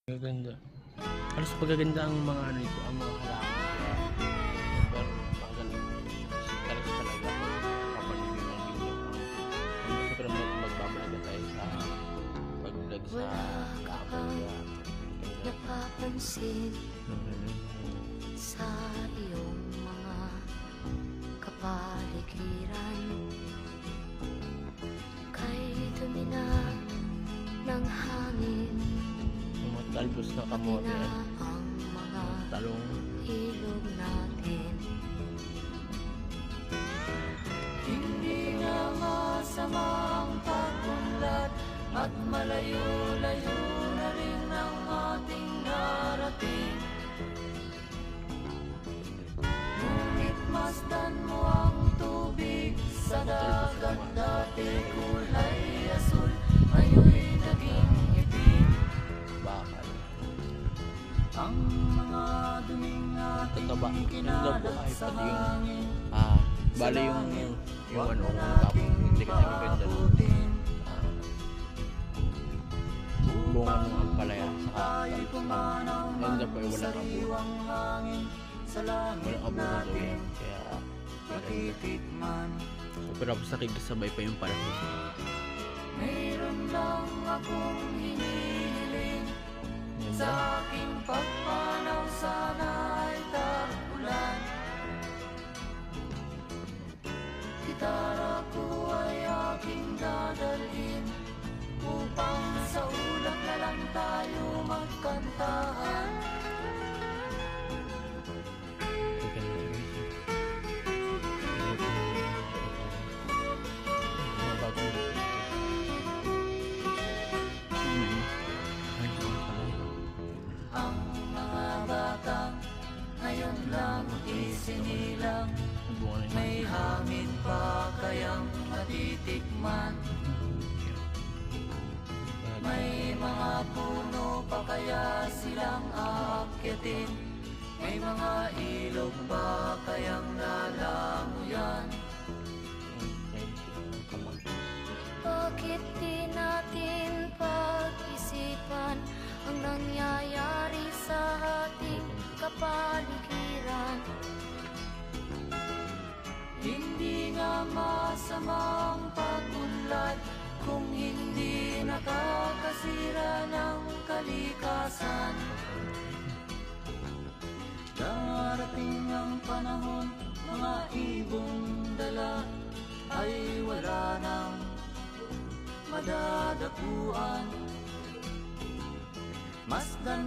Magaganda. Halos magaganda ang mga ano nito, ang mga halaman. Pero magaling. Talas talaga kapag hindi ng video. Ang gusto ko naman magbabalaga tayo sa pag-vlog sa Kapamilya. Napapansin sa iyong mga kapaligiran, kay dumi na ng hangin, Mga talbos na pati kamote, na ang mga talong. ilog natin. Hindi na masama ang pag-unlad at malayo-layo na rin ang ating narating. Ngunit masdan mo ang tubig sa dagat, dati kulay asul, ngayon'y naging itim. Bakal. Ang mga duming ating Tataba. kinalat Ay, sa pati yung hangin, bali yung ano, tapos hindi ka nagaganda. Bunga ng ampalaya sa talbos. Ganda po, walang abo. Walang abo na daw yan. Kaya maganda. So, pero tapos nakikisabay pa yung panahon. Mayroon lang akong hinihiling, Ganda. sa aking pagpanaw sana ay tag-ulan. Gitara ko ay aking dadalhin, upang sa ulap na lang tayo magkantahan. Ang mga batang ngayon lang isinilang, may hangin pa kayang matitikman, may mga puno pa kaya silang aakyatin, may mga ilog pa kayang lalanguyan. Bakit di natin pag-isipan ang nangyayari sa ating kapaligiran? Hindi nga masama ang pag-unlad kung hindi nakakasira ng kalikasan. Darating ang panahon, mga ibong dala ay wala nang madadapuan. Masdan